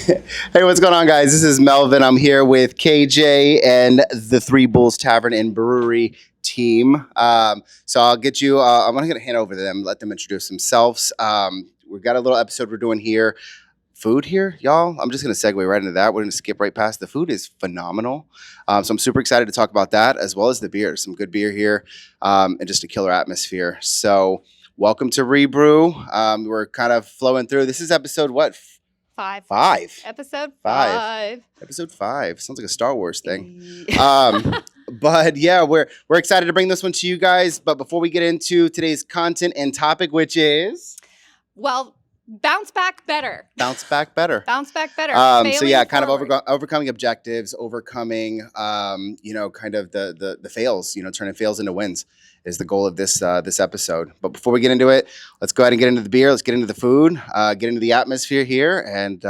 Hey, what's going on, guys? This is Melvin. I'm here with KJ and the Three Bulls Tavern and Brewery team. So I'll get you, I'm going to hand over to them, let them introduce themselves. We've got a little episode we're doing here. Food here, y'all. I'm just going to segue right into that. We're going to skip right past. The food is phenomenal. So I'm super excited to talk about that, as well as the beer. Some good beer here, and just a killer atmosphere. So welcome to Re-Brew. We're kind of flowing through. This is episode what? Five. Episode 5. Episode 5. Sounds like a Star Wars thing. But yeah, we're excited to bring this one to you guys. But before we get into today's content and topic, which is... Well, bounce back better. Bounce back better. Bounce back better. So yeah, kind of overcoming objectives, overcoming, kind of the fails, turning fails into wins is the goal of this episode. But before we get into it, let's go ahead and get into the beer. Let's get into the food, get into the atmosphere here, and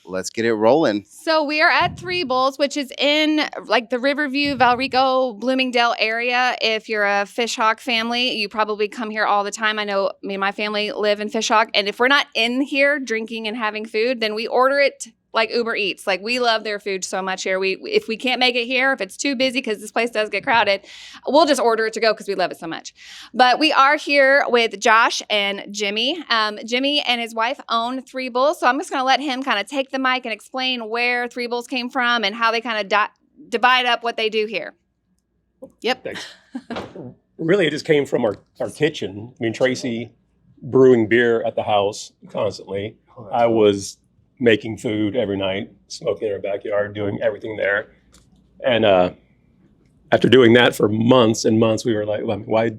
let's get it rolling. So we are at Three Bulls, which is in like the Riverview, Valrico, Bloomingdale area. If you're a Fishhawk family, you probably come here all the time. I know me and my family live in Fishhawk, and if we're not in here drinking and having food, then we order it like Uber Eats. Like, we love their food so much here. If we can't make it here, if it's too busy, because this place does get crowded, we'll just order it to go because we love it so much. But we are here with Josh and Jimmy. Jimmy and his wife own Three Bulls, so I'm just going to let him kind of take the mic and explain where Three Bulls came from and how they kind of divide up what they do here. Yep. Thanks. Really, it just came from our kitchen. I mean, Tracy brewing beer at the house constantly. I was making food every night, smoking in our backyard, doing everything there. And after doing that for months and months, we were like, well, why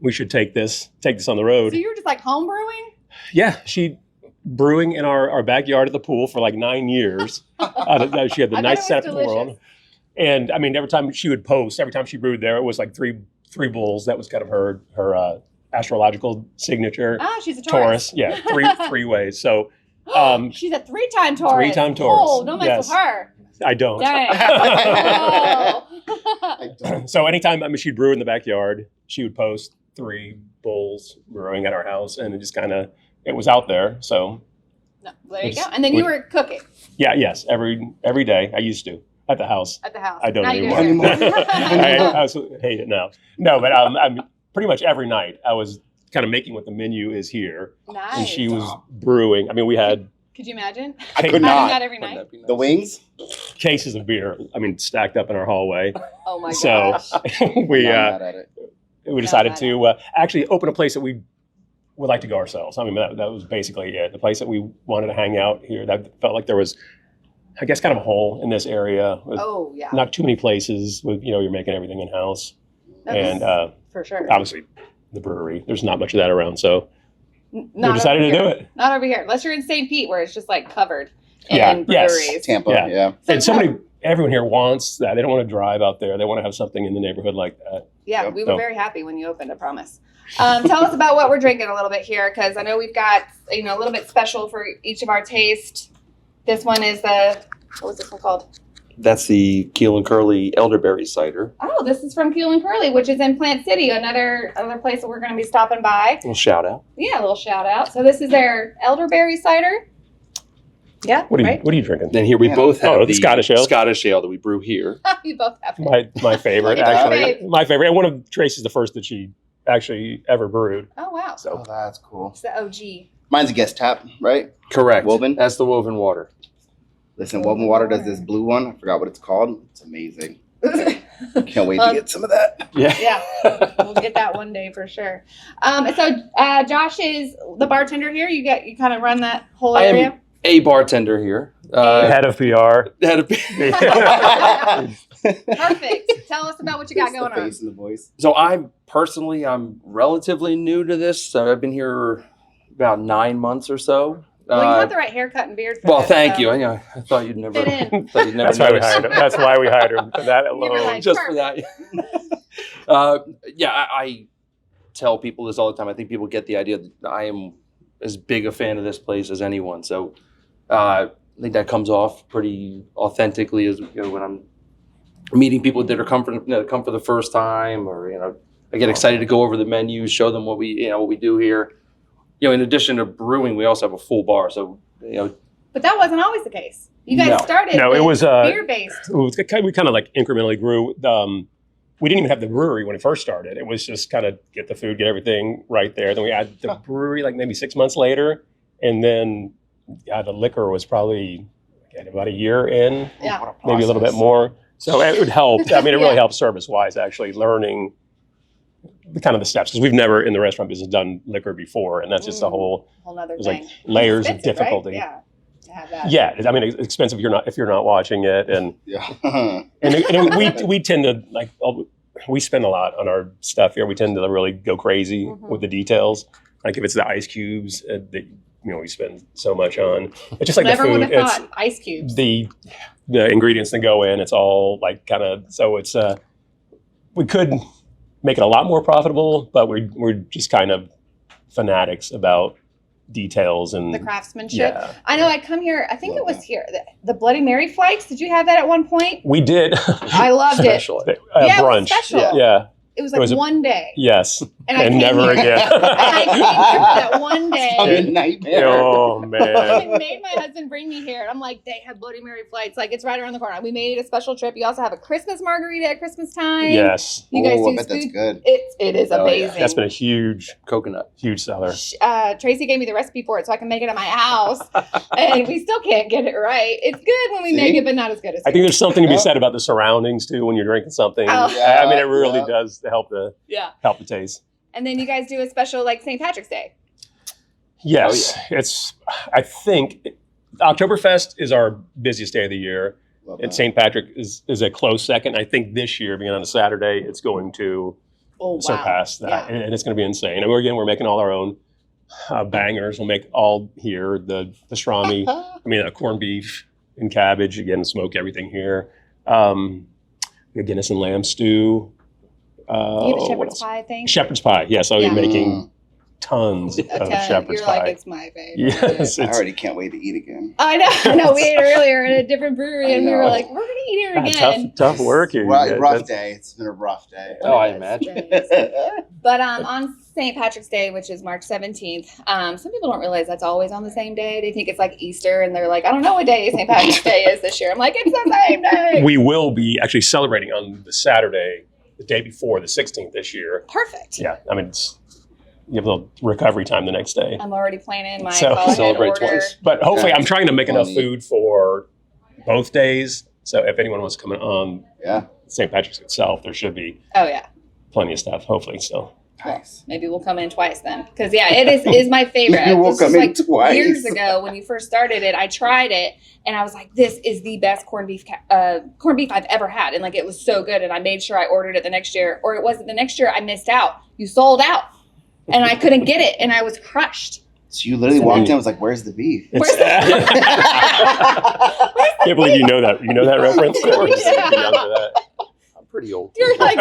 we should take this on the road. So you were just like home brewing? Yeah, she brewing in our backyard at the pool for like 9 years. She had the nice setup in the world. And I mean, every time she would post, every time she brewed there, it was like three bulls. That was kind of her astrological signature. Ah, she's a Taurus. Yeah, three ways. So she's a 3-time Taurus. 3-time Taurus. Oh, don't mess with her. I don't. Dang. So anytime she'd brew in the backyard, she would post 3 bulls brewing at our house, and it just it was out there. So there you go. And then you were cooking. Yeah, yes, every day. I used to at the house. At the house. I don't now anymore. I hate it now. No, but I'm pretty much every night I was kind of making what the menu is here. Nice. And she was brewing. I mean, we had... Could you imagine? I could not. That every night? The wings? Cases of beer, stacked up in our hallway. Oh my gosh. So we decided to actually open a place that we would like to go ourselves. I mean, that was basically it. The place that we wanted to hang out here. That felt like there was, I guess, kind of a hole in this area. Oh, yeah. Not too many places with, you're making everything in-house. For sure. Obviously, the brewery, there's not much of that around, so we decided to do it. Not over here, unless you're in St. Pete, where it's just like covered in breweries. Yes. Tampa, yeah. And everyone here wants that. They don't want to drive out there. They want to have something in the neighborhood like that. Yeah, we were very happy when you opened, I promise. Tell us about what we're drinking a little bit here, because I know we've got a little bit special for each of our taste. This one is what was this one called? That's the Keel and Curly Elderberry Cider. Oh, this is from Keel and Curly, which is in Plant City, another place that we're going to be stopping by. A little shout out. Yeah, a little shout out. So this is their elderberry cider. Yeah, What are you drinking? Then here we both have the Scottish ale. Scottish ale that we brew here. You both have My favorite, actually. My favorite. And one of Tracy's the first that she actually ever brewed. Oh, wow. Oh, that's cool. It's the OG. Mine's a guest tap, right? Correct. Woven? That's the woven water. Listen, Woven Water does this blue one. I forgot what it's called. It's amazing. Can't wait to get some of that. Yeah. We'll get that one day for sure. So Josh is the bartender here. You kind of run that whole area? I am a bartender here. Head of PR. Perfect. Tell us about what you got going the on. face and the voice. So I'm relatively new to this. So I've been here about 9 months or so. Well, you have the right haircut and beard for Well, this, thank so. you. I thought you'd never. Fit in. That's why we hired him. That's why we hired him. For that alone. Like, Just for that. I tell people this all the time. I think people get the idea that I am as big a fan of this place as anyone. So I think that comes off pretty authentically as when I'm meeting people that are come for the first time, or I get excited to go over the menu, show them what we do here. In addition to brewing, we also have a full bar. So, But that wasn't always the case. You guys No. started No, with it was beer-based. we kind of like incrementally grew. We didn't even have the brewery when it first started. It was just kind of get the food, get everything right there. Then we had the brewery like maybe 6 months later, and then the liquor was probably about a year in, Yeah. maybe a little bit more. So it would help. I mean, it really Yeah. helped service-wise, actually learning the steps, because we've never in the restaurant business done liquor before, and that's just a whole nother there's thing. like layers of Expensive, right? difficulty. Yeah. To have that. Yeah, I mean, it's expensive if you're not watching it, and Yeah. we tend to like we spend a lot on our stuff here. We tend to really go crazy Mhm. with the details. Like if it's the ice cubes that we spend so much on. It's just like Never the would food. have It's thought ice cubes. the ingredients that go in. It's all like kind of so it's we could make it a lot more profitable, but we're just kind of fanatics about details and The craftsmanship. Yeah, I know I come here, I think Love it was that. here. The Bloody Mary flakes. Did you have that at one point? we did. I loved it. Special. Yeah, it was Brunch. special. Yeah. It was It like was a- one day. Yes. And I And came never here. again. And I came here for that one Probably day. a nightmare. Oh I man. made my husband bring me here. And I'm like, they have Bloody Mary flights. Like, it's right around the corner. We made it a special trip. You also have a Christmas margarita at Christmas time. Yes. You guys Oh, I do bet that's food. good. It is Oh, yeah. amazing. That's been a huge Coconut. seller. Tracy gave me the recipe for it so I can make it at my house. And we still can't get it right. It's good when we See? make it, but not as good as I think there's something to be Yeah. said about the surroundings too when you're drinking something. Oh. I mean, it really Yeah. does help the Yeah. taste. And then you guys do a special like St. Patrick's Day. Yes, it's. I think Oktoberfest is our busiest day of the year, Love and that. St. Patrick is a close second. I think this year, being on a Saturday, it's going to Oh, wow. surpass that, Yeah. and it's going to be insane. And we're making all our own bangers. We'll make all here the pastrami. I mean, corned beef and cabbage. Again, smoke everything here. We have Guinness and lamb stew. You have a What shepherd's else? pie thing? Shepherd's pie. Yes, I'll Yeah. be making tons of shepherd's You're pie. like, it's my favorite. Yes, I it's, already can't wait to eat again. I know. We ate earlier at a different brewery, and we were I know. like, we're gonna eat here again. tough work here. Rough, Yeah, rough that's- day. It's been a rough day. Oh, I Yes, imagine. yes. But on St. Patrick's Day, which is March 17th, some people don't realize that's always on the same day. They think it's like Easter, and they're like, I don't know what day St. Patrick's Day is this year. I'm like, it's the same day. We will be actually celebrating on the Saturday, the day before, the 16th this year. Perfect. Yeah, I mean, you have a little recovery time the next day. I'm already planning my So- call ahead Celebrate order. twice. But hopefully, Yeah. I'm trying to make enough Funny. food for both days. So if anyone wants to come on Yeah. St. Patrick's itself, there should be Oh yeah. plenty of stuff, hopefully, still. Nice. Maybe we'll come in twice then, because yeah, it is my favorite. Maybe we'll This was come in like twice. years ago when you first started it. I tried it and I was like, "This is the best corned beef I've ever had," and like it was so good. And I made sure I ordered it the next year, or it wasn't the next year. I missed out. You sold out, and I couldn't get it, and I was crushed. So you literally walked in and was like, where's the beef? Where's Can't believe you know that. You know that reference? Of course. You're young for that. I'm pretty old. You're like,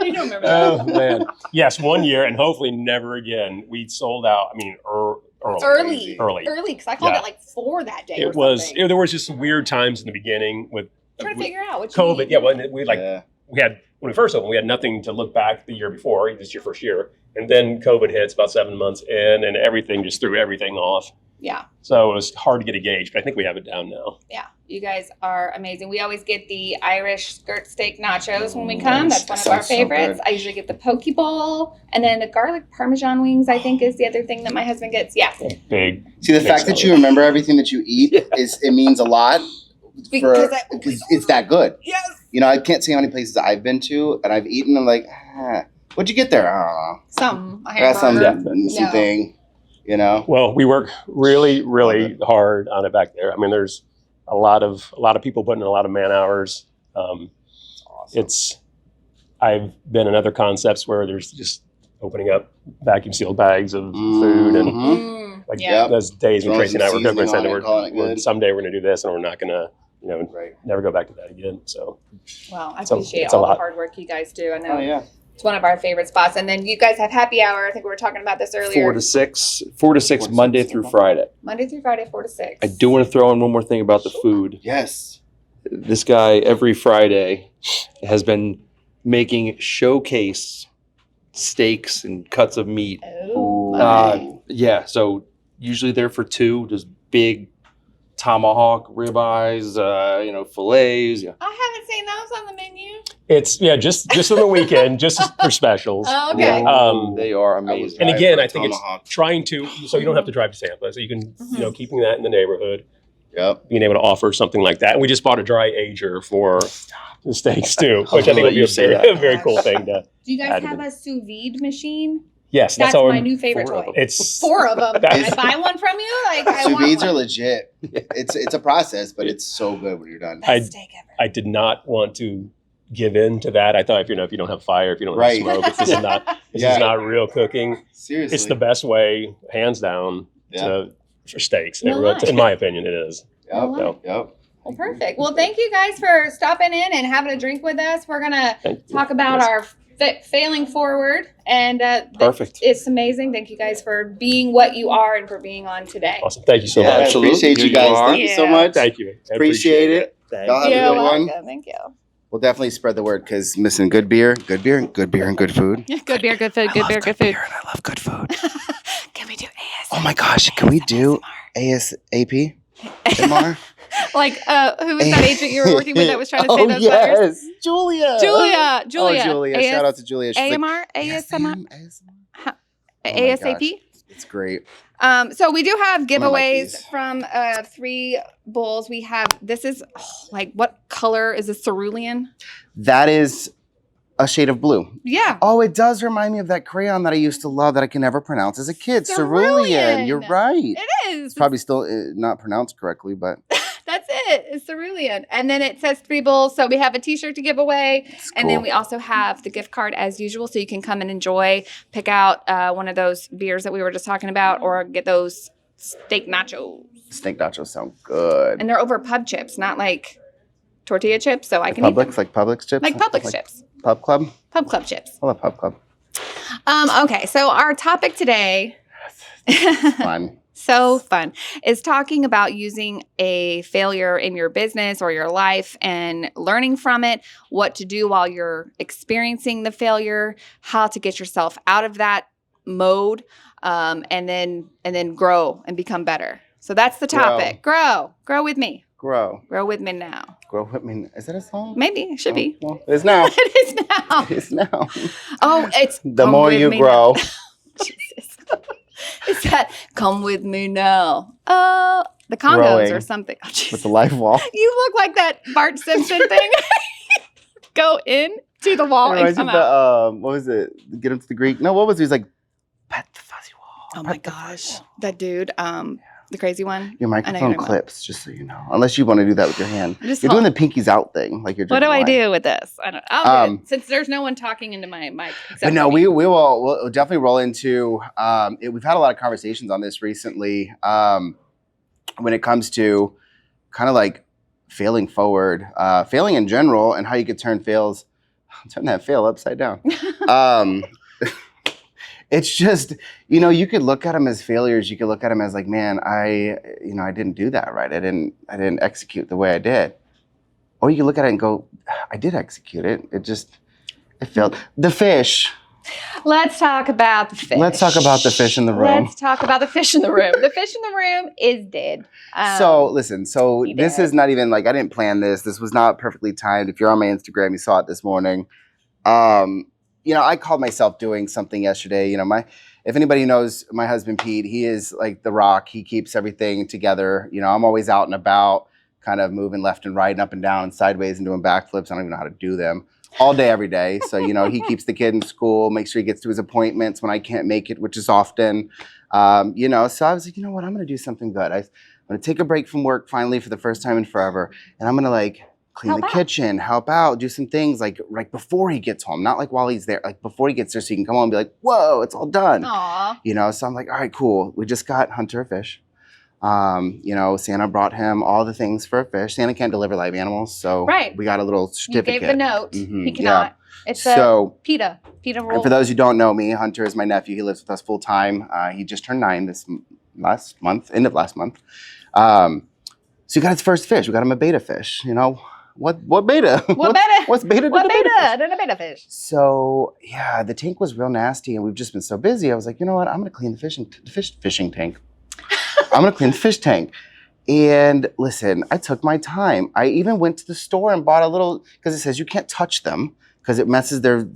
you don't remember that. Oh man, yes, one year and hopefully never again. We sold out. I mean, early. Early, because I called Yeah. it like 4 that day. It or was. something. There was just some weird times in the beginning with Trying to figure out what you COVID. need. Yeah, when we Yeah. we had when we first opened, we had nothing to look back the year before. This is your first year, and then COVID hits about 7 months in, and everything just threw everything off. Yeah. So it was hard to get a gauge, but I think we have it down now. Yeah, you guys are amazing. We always get the Irish skirt steak nachos when we come. Nice. That's one of That our sounds so favorites. good. I usually get the poke bowl, and then the garlic parmesan wings, I think, is the other thing that my husband gets. Yeah, Big. See, the Big fact that salad. you remember everything that you eat it means a lot because because it's that good. yes. You know, I can't say how many places I've been to and I've eaten. I'm like, what'd you get there? I don't know. Some I got some hamburger. something. You know. Well, we work really, really hard on it back there. I mean, there's a lot of people putting in a lot of man hours. Awesome. I've been in other concepts where there's just opening up vacuum sealed bags of food and Mhm. like Yeah. those days when Throwing Tracy and I some were cooking, seasoning said on it, calling it we're good. someday we're going to do this and we're not going to, Right. never go back to that again. So Well, I So, appreciate it's a all the lot. hard work you guys do. I know Oh yeah. it's one of our favorite spots. And then you guys have happy hour. I think we were talking about this earlier. 4 to 6 4 to Monday 6. through Friday. Monday through Friday, 4 to 6. I do want to throw in one more thing about the food. Yes. This guy every Friday has been making showcase steaks and cuts of meat. Oh, Uh, yeah, so usually they're for 2, just big tomahawk, ribeyes, fillets. Yeah. I haven't seen those on the menu. It's just on the weekend, just for specials. Oh, okay. They are amazing. And again, I think Tomahawk. it's trying to, so you don't have to drive to Tampa. So you can, keeping that in the neighborhood, Yep. being able to offer something like that. And we just bought a dry ager for the steaks too, which I think would be a very cool thing to. Do you guys add have in. a sous vide machine? Yes, That's all my new favorite toy. It's 4 of them. Can I That's- buy one from you? Like, I Sous want vides are one. legit. It's a process, but it's so good when you're done. Best steak ever. I did not want to give in to that. I thought if you don't have fire, if you don't Right. have smoke, this Yeah. is not real cooking. Seriously. It's the best way, hands down, Yeah. for steaks. No lie. In my opinion, it is. Yep. So, Yep. Well, perfect. Well, thank you guys for stopping in and having a drink with us. We're going to thank you. talk about our failing forward. And Perfect. it's amazing. Thank you guys for being what you are and for being on today. Awesome. Thank you so Yeah, I much. absolutely. appreciate you Here you guys. are. Thank you so Yeah. much. Thank you. I Appreciate it. Thank Y'all have you. a You're good one. welcome. Thank you. We'll definitely spread the word because missing good beer, and good food. Good beer, good food. Good beer, good food. And I love good food. Can we do ASMR? Oh my gosh, can we do ASAP? MR? Like, who was that agent you were working with that was trying to say Oh, those letters? Julia. Julia. Oh, Julia. Shout out to Julia. She's like, AMR, "Yes, ASMR, ma'am, ASMR." Oh my ASAP. gosh, it's great. So we do have like giveaways these. from 3 Bulls. We have, this is like, what color is a cerulean? That is a shade of blue. Yeah. Oh, it does remind me of that crayon that I used to love that I can never pronounce as a kid. Cerulean. You're right. It is. It's probably still not pronounced correctly, but That's it. It's cerulean. And then it says 3 Bulls. So we have a t-shirt to give away. it's And then cool. we also have the gift card as usual. So you can come and enjoy, pick out one of those beers that we were just talking about, or get those steak nachos. Steak nachos sound good. And they're over pub chips, not like tortilla chips. So I can eat them. Publix, like Publix chips? Like Publix chips. Pub Club? Pub club chips. I love Pub Club. Okay. So our topic today, Fun. so fun, is talking about using a failure in your business or your life and learning from it, what to do while you're experiencing the failure, how to get yourself out of that mode, and then grow and become better. So that's the topic. Grow with me. Grow with me now. Grow with me. Is that a song? Maybe it should be. Well, it is now. It is now. It is now. Oh, it's The come more with you me grow. now. Jesus. It's that come with me now. The Congos Growing or something. Oh, Jesus. With the life wall. You look like that Bart Simpson thing. Go in to the wall and Reminds me come of out. the, what was it? Get him to the Greek. No, what was it? He was like, pet the fuzzy wall. Oh my pet the fuzzy gosh. wall." That dude, the crazy one. Your I know microphone you're talking clips, just so you know. Unless you want to do that with your hand. Just You're doing the pinkies out thing. Like you're what do drinking I wine. do with this? I don't. I'll do it, Um, since there's no one talking into my mic. Except But no, for me. we'll definitely roll into. We've had a lot of conversations on this recently. When it comes to kind of like failing forward, failing in general, and how you could turn that fail upside down. It's just, you could look at them as failures. You could look at them as like, man, I didn't do that right. I didn't execute the way I did. Or you could look at it and go, I did execute it. It failed. The fish. Let's talk about the fish. Let's talk about the fish in the room. Let's talk about the fish in the room. The fish in the room is dead. So listen, he this did. is not even like I didn't plan this. This was not perfectly timed. If you're on my Instagram, you saw it this morning. I called myself doing something yesterday. If anybody knows my husband Pete, he is like the rock. He keeps everything together. I'm always out and about, kind of moving left and right and up and down and sideways and doing backflips. I don't even know how to do them all day, every day. So, he keeps the kid in school, makes sure he gets to his appointments when I can't make it, which is often. So I was like, you know what? I'm going to do something good. I'm going to take a break from work finally for the first time in forever. And I'm going to clean Help the out. kitchen, help out, do some things like before he gets home, not like while he's there, like before he gets there, so he can come home and be like, whoa, it's all done. Aw. So I'm like, all right, cool. We just got Hunter a fish. Santa brought him all the things for a fish. Santa can't deliver live animals, so Right. we got a little You certificate. gave the note. Mhm, He cannot. It's a So, PETA. PETA rule. and for those who don't know me, Hunter is my nephew. He lives with us full time. He just turned 9 this last month, end of last month. So he got his first fish. We got him a beta fish. What beta? What beta? What's beta? to What the beta? fish? Than a beta fish. So yeah, the tank was real nasty, and we've just been so busy. I was like, you know what? I'm gonna clean the fishing tank. I'm gonna clean the fish tank. And listen, I took my time. I even went to the store and bought a little, because it says you can't touch them because it messes their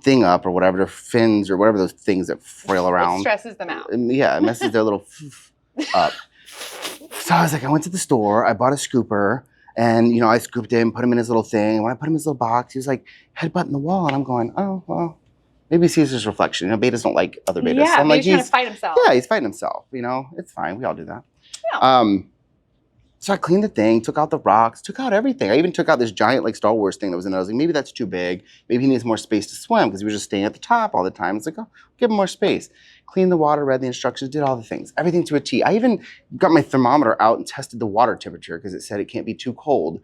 thing up or whatever, their fins or whatever those things that frail around. It stresses them out. And yeah, it messes their little up. So I was like, I went to the store, I bought a scooper, and I scooped him, put him in his little thing. And when I put him in his little box, he was like headbutting the wall, and I'm going, oh well, maybe he sees his reflection. Betas don't like other betas. Yeah, so I'm like, he's trying to fight himself. Yeah, he's fighting himself. It's fine. We all do that. Yeah. So I cleaned the thing, took out the rocks, took out everything. I even took out this giant like Star Wars thing that was in there. I was like, maybe that's too big. Maybe he needs more space to swim because he was just staying at the top all the time. It's like, oh, give him more space. Cleaned the water, read the instructions, did all the things. Everything to a T. I even got my thermometer out and tested the water temperature because it said it can't be too cold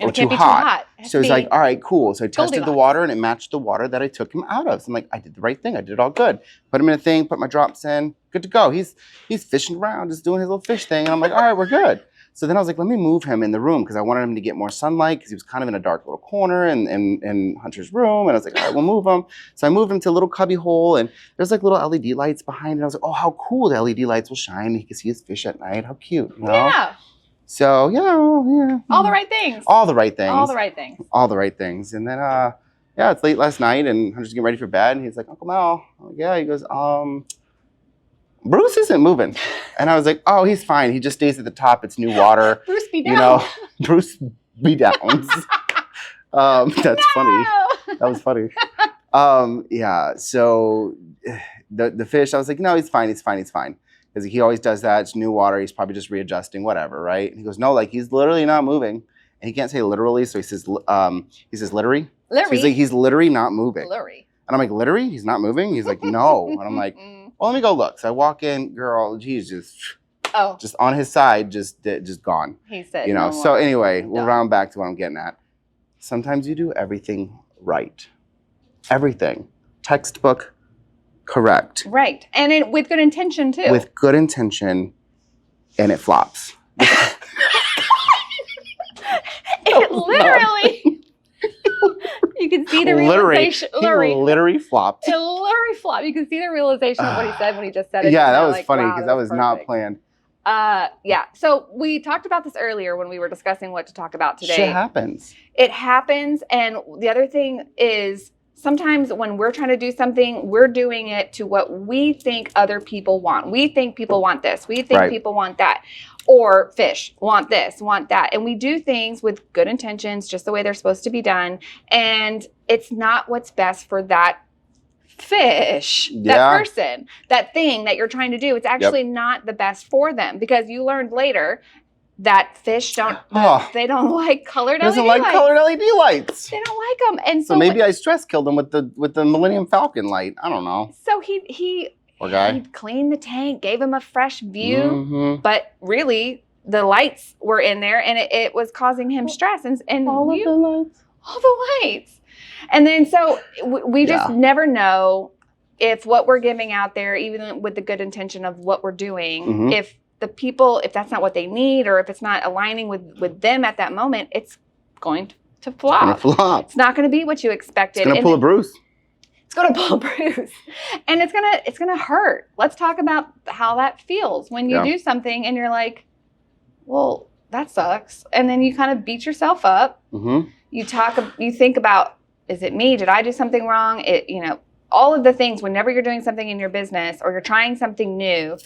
or too hot. So it's like, all right, cool. So I tested the water and it matched the water that I took him out of. So I'm like, I did the right thing. I did it all good. Put him in a thing, put my drops in, good to go. He's fishing around, just doing his little fish thing. And I'm like, all right, we're good. So then I was like, let me move him in the room because I wanted him to get more sunlight because he was kind of in a dark little corner in Hunter's room. And I was like, all right, we'll move him. So I moved him to a little cubby hole and there's like little LED lights behind it. I was like, oh, how cool, the LED lights will shine. He can see his fish at night. How cute, Yeah. So, yeah. All the right things. All the right things. All the right things. All the right things. And then, it's late last night and Hunter's getting ready for bed. And he's like, Uncle Mel. I'm like, yeah. He goes, Bruce isn't moving. And I was like, oh, he's fine. He just stays at the top. It's new water. Bruce be down. Bruce be downs. That's funny. That was funny. So the fish, I was like, no, he's fine. Because he always does that. It's new water. He's probably just readjusting, whatever, right? And he goes, no, like he's literally not moving. And he can't say literally, so he says literally. So he's like, he's literally not moving. Literally. And I'm like, literally? He's not moving? He's like, no. And I'm like, well, let me go look. So I walk in, girl, he's just on his side, just gone. He said, So anyway, we'll round back to what I'm getting at. Sometimes you do everything right. Everything. Textbook correct. Right. And with good intention, too. With good intention, and it flops. It literally... You can see the realization. Literally flopped. It literally flopped. You can see the realization of what he said when he just said it. Yeah, that was funny because that was not planned. Yeah. So we talked about this earlier when we were discussing what to talk about today. Shit happens. It happens. And the other thing is sometimes when we're trying to do something, we're doing it to what we think other people want. We think people want this. We think people want that. Or fish want this, want that. And we do things with good intentions, just the way they're supposed to be done. And it's not what's best for that fish, that person, that thing that you're trying to do. It's actually not the best for them because you learned later that fish they don't like colored LED lights. Doesn't like colored LED lights. They don't like them. And so maybe I stress killed him with the Millennium Falcon light. I don't know. So he Poor guy. He cleaned the tank, gave him a fresh view, but really the lights were in there and it was causing him stress. And all the lights. And then so we just never know if what we're giving out there, even with the good intention of what we're doing, if the people, if that's not what they need or if it's not aligning with them at that moment, it's going to flop. It's not going to be what you expected. It's going to pull a Bruce. It's going to pull a bruise and it's going to hurt. Let's talk about how that feels when you do something and you're like, well, that sucks. And then you kind of beat yourself up. You think about, is it me? Did I do something wrong? All of the things, whenever you're doing something in your business or you're trying something new,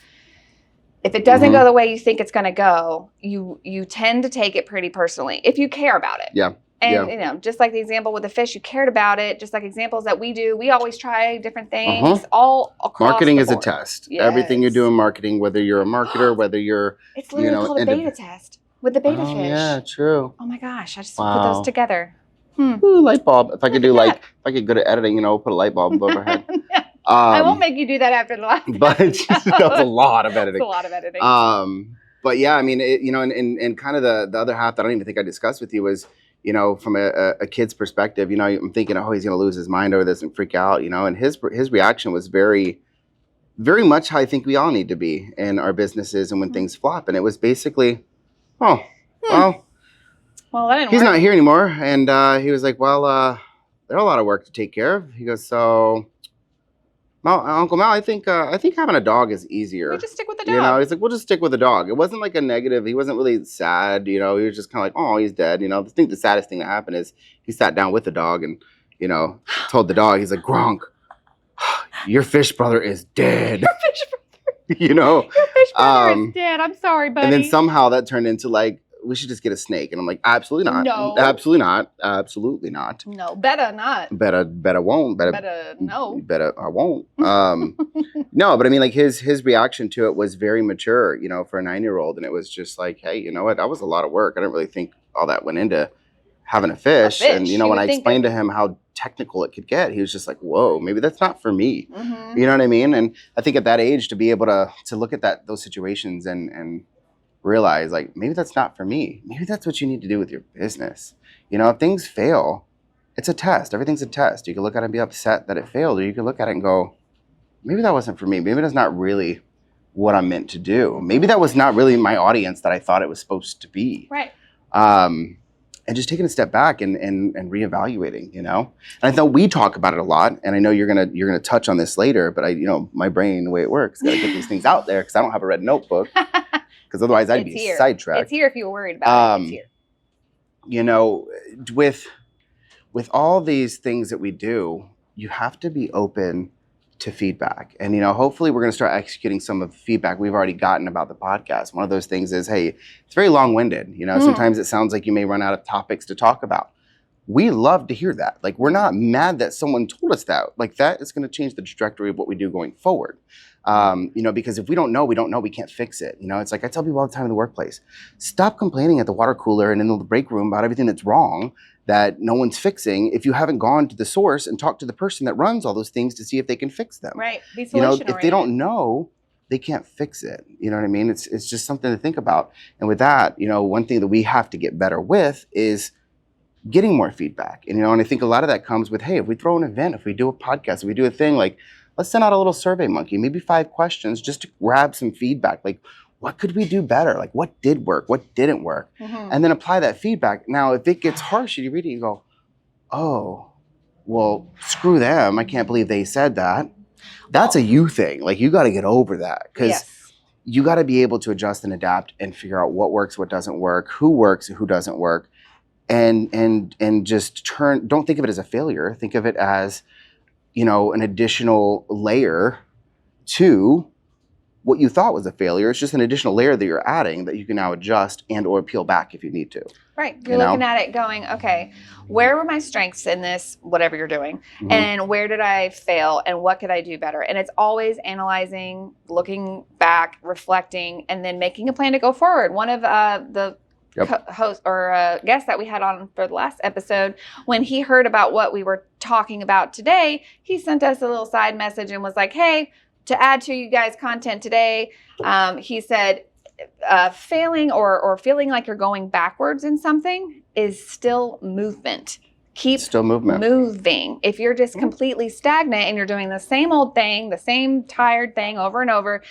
if it doesn't go the way you think it's going to go, you tend to take it pretty personally if you care about it. Yeah. And, just like the example with the fish, you cared about it. Just like examples that we do, we always try different things all across marketing the is a board. Test. Yes. Everything you do in marketing, whether you're a marketer, whether you're... It's literally called a beta test with the beta fish. Yeah, true. Oh my gosh, I just put those together. Ooh, light bulb. If I could do if I get good at editing, put a light bulb overhead. I won't make you do that after the last. But that was a lot of editing. It's a lot of editing. But yeah, I mean, and kind of the other half that I don't even think I discussed with you was, from a kid's perspective, I'm thinking, oh, he's going to lose his mind over this and freak out, and his reaction was very, very much how I think we all need to be in our businesses and when things flop. And it was basically, well, that didn't he's work. not here anymore. And he was like, well, there's a lot of work to take care of. He goes, so Uncle Mal, I think having a dog is easier. We just stick with the dog. You know, he's like, we'll just stick with the dog. It wasn't like a negative. He wasn't really sad. You know, he was just kind of like, oh, he's dead. You know, I think the saddest thing that happened is he sat down with the dog and, you know, told the dog, he's like, Gronk, your fish brother is dead. Your fish brother. You know, Your fish brother is dead. I'm sorry, buddy. and then somehow that turned into like, we should just get a snake. And I'm like, absolutely not. No. Absolutely not. Absolutely not. No, better not. Better won't. Better no. Better I won't. No, but I mean, like his reaction to it was very mature, you know, for a 9-year-old, and it was just like, hey, you know what? That was a lot of work. I didn't really think all that went into having a fish. And you know, when I explained to him how technical it could get, he was just like, whoa, maybe that's not for me. Mm-hmm. You know what I mean? And I think at that age, to be able to look at those situations and realize like, maybe that's not for me. Maybe that's what you need to do with your business. You know, if things fail, it's a test. Everything's a test. You can look at it and be upset that it failed, or you can look at it and go, maybe that wasn't for me. Maybe that's not really what I'm meant to do. Maybe that was not really my audience that I thought it was supposed to be. Right. And just taking a step back and reevaluating, you know. And I know we talk about it a lot, and I know you're gonna touch on this later. But my brain, the way it works, got to get these things out there because I don't have a red notebook. Because otherwise I'd be sidetracked. It's here if you were worried about it. It's here. You know, with all these things that we do, you have to be open to feedback. And, you know, hopefully we're going to start executing some of the feedback we've already gotten about the podcast. One of those things is, hey, it's very long-winded. You know, sometimes it sounds like you may run out of topics to talk about. We love to hear that. Like, we're not mad that someone told us that. Like, that is going to change the trajectory of what we do going forward. You know, because if we don't know, we can't fix it. You know, it's like I tell people all the time in the workplace, stop complaining at the water cooler and in the break room about everything that's wrong that no one's fixing if you haven't gone to the source and talked to the person that runs all those things to see if they can fix them. Right. Be you know, solution if they don't know, they can't fix it. You know what I mean? It's just something to think about. And with that, you know, one thing that we have to get better with is getting more feedback. And, you know, and I think a lot of that comes with, hey, if we throw an event, if we do a podcast, if we do a thing, like, let's send out a little survey monkey, maybe 5 questions just to grab some feedback. Like, what could we do better? Like, what did work? What didn't work? Mm-hmm. And then apply that feedback. Now, if it gets harsh and you read it, you go, oh, well, screw them. I can't believe they said that. That's a you thing. Like, you got to get over that because you got to be able to adjust and adapt and figure out what works, what doesn't work, who works, who doesn't work. And just don't think of it as a failure. Think of it as, you know, an additional layer to what you thought was a failure. It's just an additional layer that you're adding that you can now adjust and or peel back if you need to. Right. You're looking at it going, okay, where were my strengths in this, whatever you're doing? Mm-hmm. And where did I fail? And what could I do better? And it's always analyzing, looking back, reflecting, and then making a plan to go forward. One of the host or guest that we had on for the last episode, when he heard about what we were talking about today, he sent us a little side message and was like, hey, to add to you guys' content today, he said, failing or feeling like you're going backwards in something is still movement. Keep moving. If you're just completely stagnant and you're doing the same old thing, the same tired thing over and over,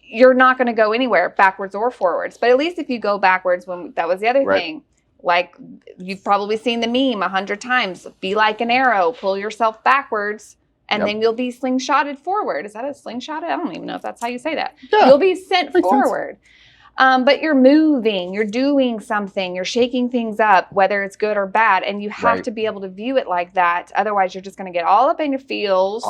you're not going to go anywhere, backwards or forwards. But at least if you go backwards, that was the other thing. Like, you've probably seen the meme 100 times. Be like an arrow, pull yourself backwards, and then you'll be slingshotted forward. Is that a slingshotted? I don't even know if that's how you say that. Yeah, you'll be sent forward. But you're moving, you're doing something, you're shaking things up, whether it's good or bad. And you have to be able to view it like that. Otherwise, you're just going to get all up in your feels.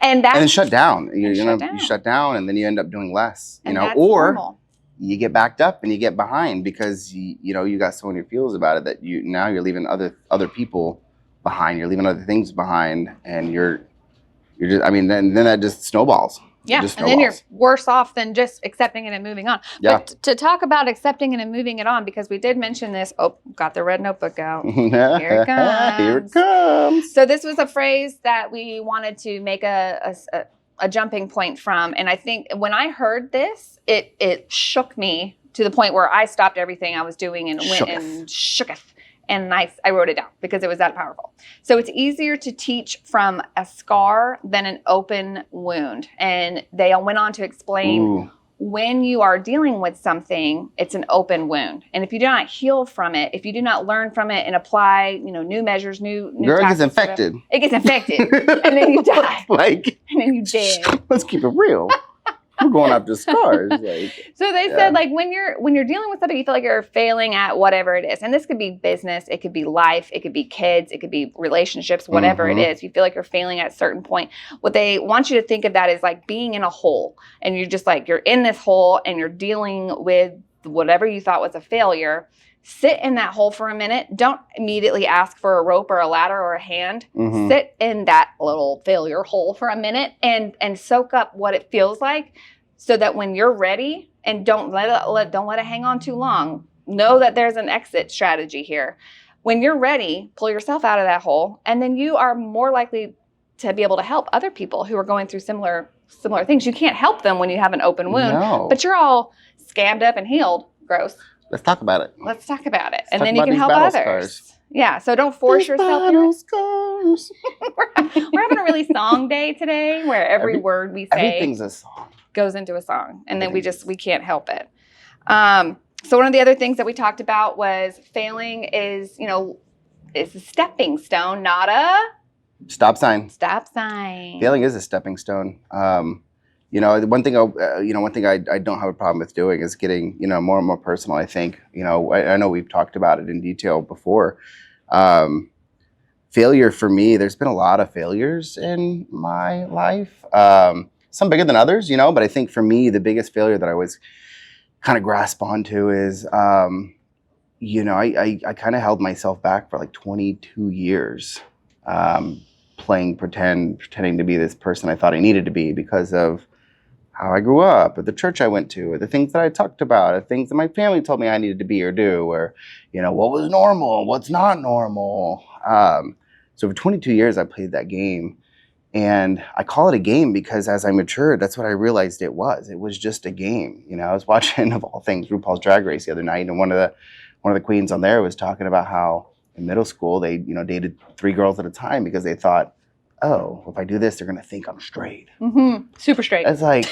And then shut down. You shut down, and then you end up doing less. You know, or normal. You get backed up and you get behind because you got so in your feels about it that you're leaving other people behind. You're leaving other things behind, and you're just. I mean, then that just snowballs. Yeah, and then you're worse off than just accepting it and moving on. Yeah. But to talk about accepting it and moving it on, because we did mention this. Oh, got the red notebook out. Here it comes. Here it comes. So this was a phrase that we wanted to make a jumping point from. And I think when I heard this, it shook me to the point where I stopped everything I was doing and went and shooketh. And I wrote it down because it was that powerful. So it's easier to teach from a scar than an open wound. And they went on to explain when you are dealing with something, it's an open wound. And if you do not heal from it, if you do not learn from it and apply, new measures, new Girl, it gets tactics, infected. it gets infected. And then you die. Like, And then you dead. let's keep it real. We're going after scars. Like, So they said, like, when you're dealing with something, you feel like you're failing at whatever it is. And this could be business, it could be life, it could be kids, it could be relationships, whatever it is. You feel like you're failing at a certain point. What they want you to think of that is like being in a hole. And you're just like, you're in this hole and you're dealing with whatever you thought was a failure. Sit in that hole for a minute. Don't immediately ask for a rope or a ladder or a hand. Sit in that little failure hole for a minute and soak up what it feels like, so that when you're ready, and don't let it hang on too long. Know that there's an exit strategy here. When you're ready, pull yourself out of that hole, and then you are more likely to be able to help other people who are going through similar things. You can't help them when you have an open wound, but you're all scabmed up and healed. Gross. Let's talk about it. Let's talk about it. Let's and talk then you about can these help battle others. scars. Yeah, so don't force yourself. Battle scars. We're having a really song day today where every word we say Everything's a song. goes into a song, and then we can't help it. So one of the other things that we talked about was failing is a stepping stone, not a Stop sign. stop sign. Failing is a stepping stone. One thing I don't have a problem with doing is getting, more and more personal. I think, I know we've talked about it in detail before. Failure for me, there's been a lot of failures in my life. Some bigger than others, but I think for me, the biggest failure that I always kind of grasp onto is, I kind of held myself back for like 22 years, pretending to be this person I thought I needed to be because of how I grew up, or the church I went to, or the things that I talked about, or things that my family told me I needed to be or do, or, what was normal, what's not normal. So for 22 years, I played that game. And I call it a game because as I matured, that's what I realized it was. It was just a game. I was watching, of all things, RuPaul's Drag Race the other night, and one of the queens on there was talking about how in middle school they, dated 3 girls at a time because they thought, oh, if I do this, they're going to think I'm straight. Super straight. It's like,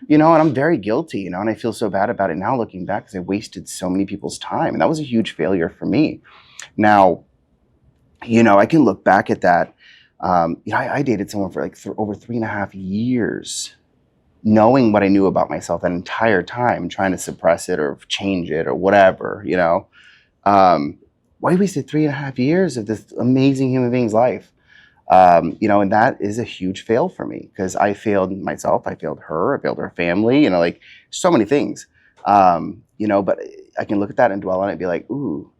and I'm very guilty, and I feel so bad about it now looking back because I wasted so many people's time. And that was a huge failure for me. Now, I can look back at that. I dated someone for like over 3.5 years, knowing what I knew about myself that entire time, trying to suppress it or change it or whatever, why wasted 3.5 years of this amazing human being's life? And that is a huge fail for me because I failed myself, I failed her, I failed her family, like so many things. But I can look at that and dwell on it and be like, ooh,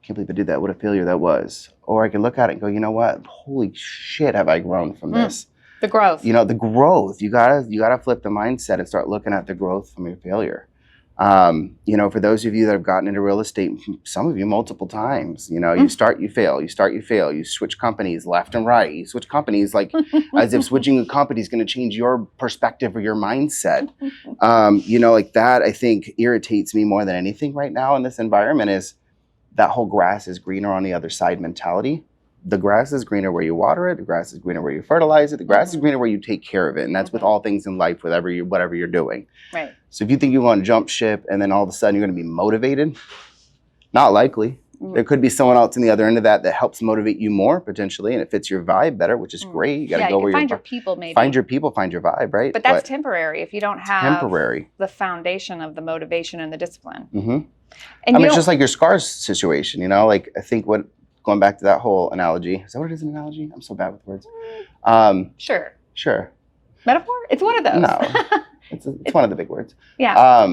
can't believe I did that. What a failure that was. Or I can look at it and go, you know what? Holy shit, have I grown from this? The growth. The growth. You gotta flip the mindset and start looking at the growth from your failure. For those of you that have gotten into real estate, some of you multiple times, you start, you fail, you start, you fail, you switch companies left and right, you switch companies like as if switching a company is going to change your perspective or your mindset. Like that, I think irritates me more than anything right now in this environment is that whole grass is greener on the other side mentality. The grass is greener where you water it. The grass is greener where you fertilize it. The grass is greener where you take care of it. And that's with all things in life, whatever you're doing. Right. So if you think you want to jump ship and then all of a sudden you're going to be motivated, not likely. There could be someone else in the other end of that helps motivate you more potentially, and it fits your vibe better, which is great. You got to go where find your people, maybe. Find your people, find your vibe, right? But that's temporary if you don't have temporary. The foundation of the motivation and the discipline. Mm-hmm. And it's just like your scars situation, Like I think going back to that whole analogy, is that what it is, an analogy? I'm so bad with words. Sure. Metaphor? It's one of those. No, it's one of the big words. Yeah.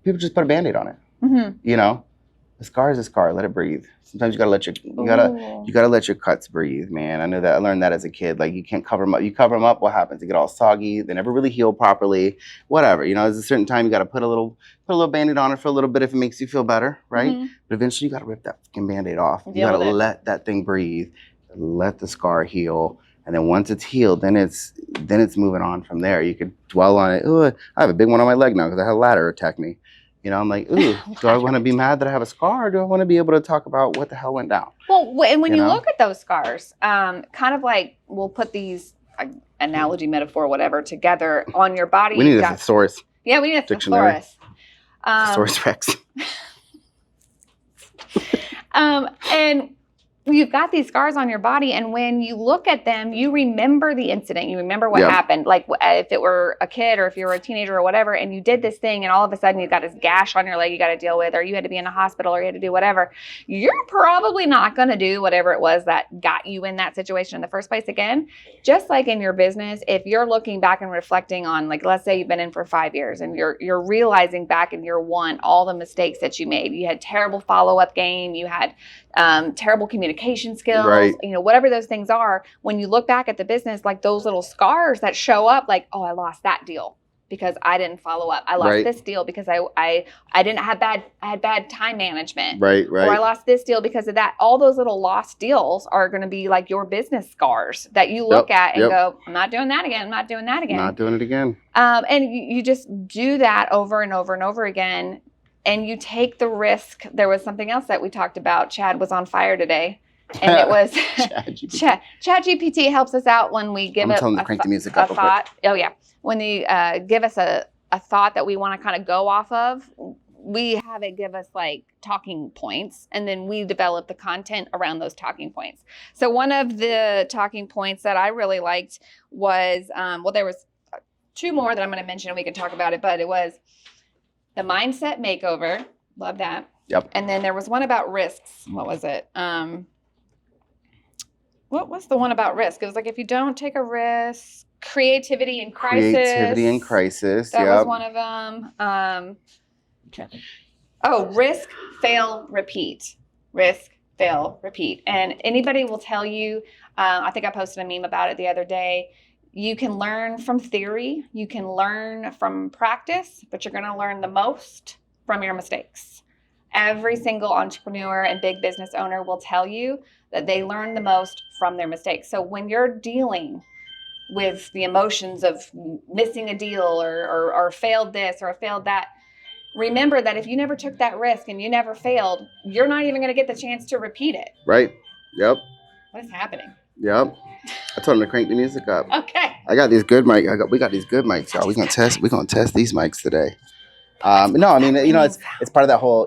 People just put a Band-Aid on it. Mm-hmm. A scar is a scar. Let it breathe. Sometimes you gotta let your cuts breathe, man. I know that. I learned that as a kid. Like you can't cover them up. You cover them up, what happens? They get all soggy. They never really heal properly. Whatever. There's a certain time you got to put a little Band-Aid on it for a little bit if it makes you feel better, right? Mm-hmm. But eventually you got to rip that fucking Band-Aid off. You got to let that thing breathe. Let the scar heal. And then once it's healed, then it's moving on from there. You could dwell on it. Oh, I have a big one on my leg now because I had a ladder attack me. I'm like, ooh, do I want to be mad that I have a scar, or do I want to be able to talk about what the hell went down? Well, and when you look at those scars, kind of like we'll put these analogy, metaphor, whatever, together on your body. We need a thesaurus. Yeah, we need a Dictionary. thesaurus. Thesaurus Rex. And you've got these scars on your body, and when you look at them, you remember the incident. You remember what happened. Like if it were a kid or if you were a teenager or whatever, and you did this thing, and all of a sudden you've got this gash on your leg you got to deal with, or you had to be in a hospital, or you had to do whatever. You're probably not going to do whatever it was that got you in that situation in the first place again. Just like in your business, if you're looking back and reflecting on, like, let's say you've been in for 5 years, and you're realizing back in year one all the mistakes that you made. You had terrible follow-up game. You had terrible communication skills, Right. Whatever those things are, when you look back at the business, like those little scars that show up, like, oh, I lost that deal because I didn't follow up. I lost this deal because I didn't have I had bad time management. Right. Or I lost this deal because of that. All those little lost deals are going to be like your business scars that you look at and go, I'm not doing that again. I'm not doing that again. Not doing it again. And you just do that over and over and over again. And you take the risk. There was something else that we talked about. Chad was on fire today. And it was ChatGPT helps us out when we give it to crank the music up a thought. Oh, yeah. When they give us a thought that we want to kind of go off of, we have it give us like talking points, and then we develop the content around those talking points. So one of the talking points that I really liked was, there was 2 more that I'm going to mention and we can talk about it, but it was the mindset makeover. Love that. Yep. And then there was one about risks. What was it? What was the one about risk? It was like, if you don't take a risk, creativity in crisis. Creativity in crisis. That was one of them. Risk, fail, repeat. Risk, fail, repeat. And anybody will tell you, I think I posted a meme about it the other day. You can learn from theory, you can learn from practice, but you're going to learn the most from your mistakes. Every single entrepreneur and big business owner will tell you that they learn the most from their mistakes. So when you're dealing with the emotions of missing a deal or failed this or failed that, remember that if you never took that risk and you never failed, you're not even going to get the chance to repeat it. Right. Yep. What is happening? Yep. I told him to crank the music up. Okay. I got these good mics. We got these good mics, y'all. We're gonna test these mics today. No, I mean, it's part of that whole,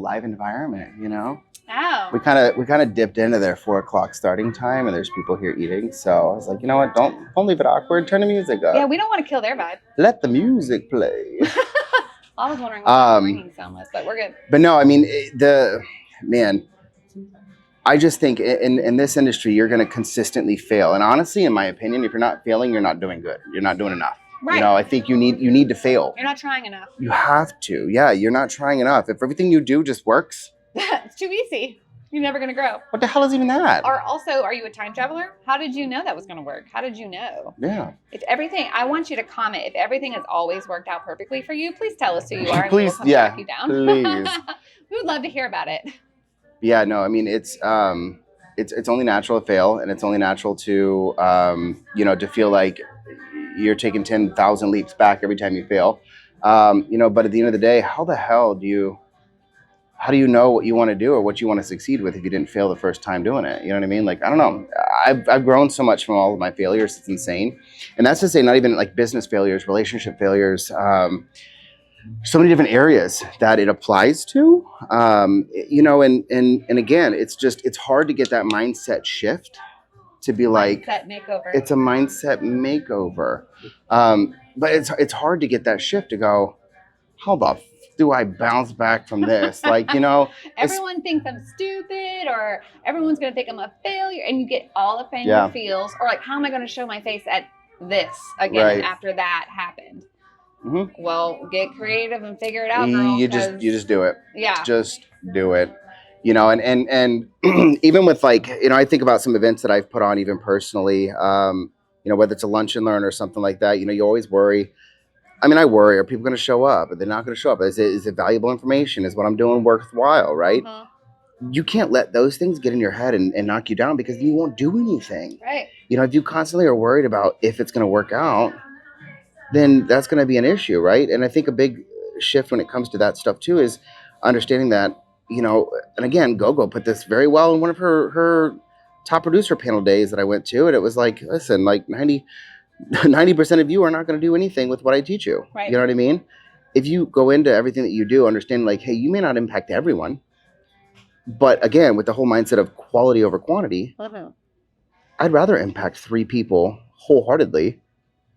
live environment, Oh. We kind of dipped into their 4:00 starting time, and there's people here eating. So I was like, you know what? Don't leave it awkward. Turn the music up. Yeah, we don't want to kill their vibe. Let the music play. I was wondering why I'm ringing so much, but we're good. But no, I mean, I just think in this industry, you're going to consistently fail. And honestly, in my opinion, if you're not failing, you're not doing good. You're not doing enough. Right. I think you need to fail. You're not trying enough. You have to. Yeah, you're not trying enough. If everything you do just works, It's too easy. You're never going to grow. what the hell is even that? Or also, are you a time traveler? How did you know that was going to work? How did you know? Yeah. If everything, I want you to comment. If everything has always worked out perfectly for you, please tell us who you are. And we will come track you down. Please. We would love to hear about it. Yeah, no, I mean, it's only natural to fail, and it's only natural to, to feel like you're taking 10,000 leaps back every time you fail. But at the end of the day, how the hell do you know what you want to do or what you want to succeed with if you didn't fail the first time doing it? You know what I mean? Like, I don't know. I've grown so much from all of my failures. It's insane. And that's to say, not even like business failures, relationship failures, so many different areas that it applies to, and again, it's hard to get that mindset shift to be like, Mindset makeover. it's a mindset makeover. But it's hard to get that shift to go, how the f- do I bounce back from this? Everyone thinks I'm stupid, or everyone's going to think I'm a failure, and you get all up in your feels, or like, how am I going to show my face at this again after that happened? Mm-hmm. Well, get creative and figure it out, girl. You just do it. Yeah. Just do it. And even with I think about some events that I've put on even personally, whether it's a lunch and learn or something like that, you always worry. I mean, I worry, are people going to show up? Are they not going to show up? Is it valuable information? Is what I'm doing worthwhile, right? Mm-hmm. You can't let those things get in your head and knock you down, because you won't do anything. Right. If you constantly are worried about if it's going to work out, then that's going to be an issue, right? And I think a big shift when it comes to that stuff too is understanding that, and again, GoGo put this very well in one of her top producer panel days that I went to, and it was like, listen, like 90% 90% of you are not going to do anything with what I teach you. Right. You know what I mean? If you go into everything that you do, understand like, hey, you may not impact everyone, but again, with the whole mindset of quality over quantity, I'd rather impact 3 people wholeheartedly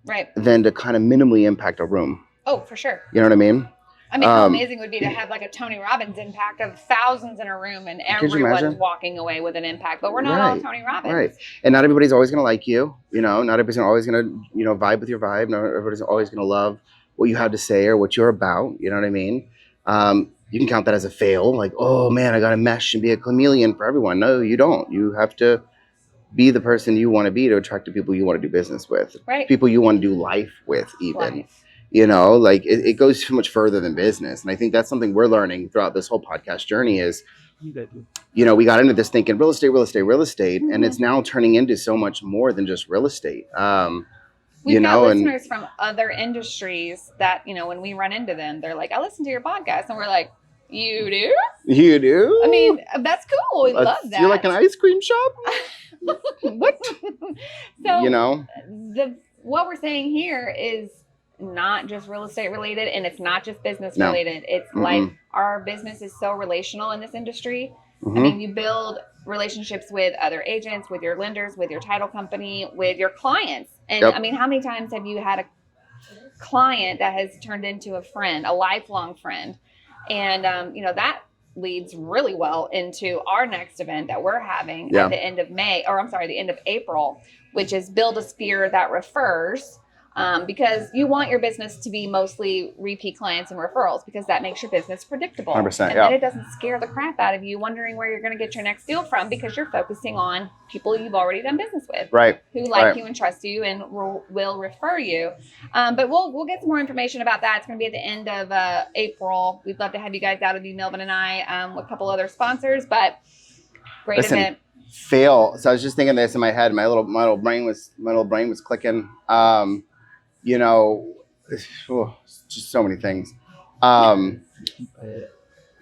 Right. than to kind of minimally impact a room. Oh, for sure. You know what I mean? I mean, how amazing would it be to have like a Tony Robbins impact of thousands in a room and Could you everyone's imagine? walking away with an impact, but we're not all Right, Tony Robbins. Right. And not everybody's always going to like you. You know, not everybody's always going to, you know, vibe with your vibe. Not everybody's always going to love what you have to say or what you're about. You know what I mean? You can count that as a fail. Like, oh man, I got to mesh and be a chameleon for everyone. No, you don't. You have to be the person you want to be to attract the people you want to do business with. Right. People you want to do life with even. Life. You know, like it goes so much further than business. And I think that's something we're learning throughout this whole podcast journey is, you know, we got into this thinking real estate, Mm-hmm. and it's now turning into so much more than just real estate. We've you got know, and listeners from other industries that, you know, when we run into them, they're like, I listen to your podcast. And we're like, you do? you do? I mean, that's cool. We love that. You're like an ice cream shop? What? So, You know? what we're saying here is not just real estate related, and it's not just business No. related. It's like our business is so relational in this industry. Mhm. I mean, you build relationships with other agents, with your lenders, with your title company, with your clients. And Yep. I mean, how many times have you had a client that has turned into a friend, a lifelong friend? And, you know, that leads really well into our next event that we're having Yeah. at the end of May, or I'm sorry, the end of April, which is Build a Sphere That Refers. Because you want your business to be mostly repeat clients and referrals, because that makes your business predictable. 100%, and yeah. then it doesn't scare the crap out of you wondering where you're going to get your next deal from, because you're focusing on people you've already done business with, Right. who like Right. you and trust you and will refer you. But we'll get some more information about that. It's going to be at the end of April. We'd love to have you guys out with you, Melvin and I, with a couple other sponsors. But great Listen, event. Fail. So I was just thinking this in my head. My little brain was clicking. You know, just so many things.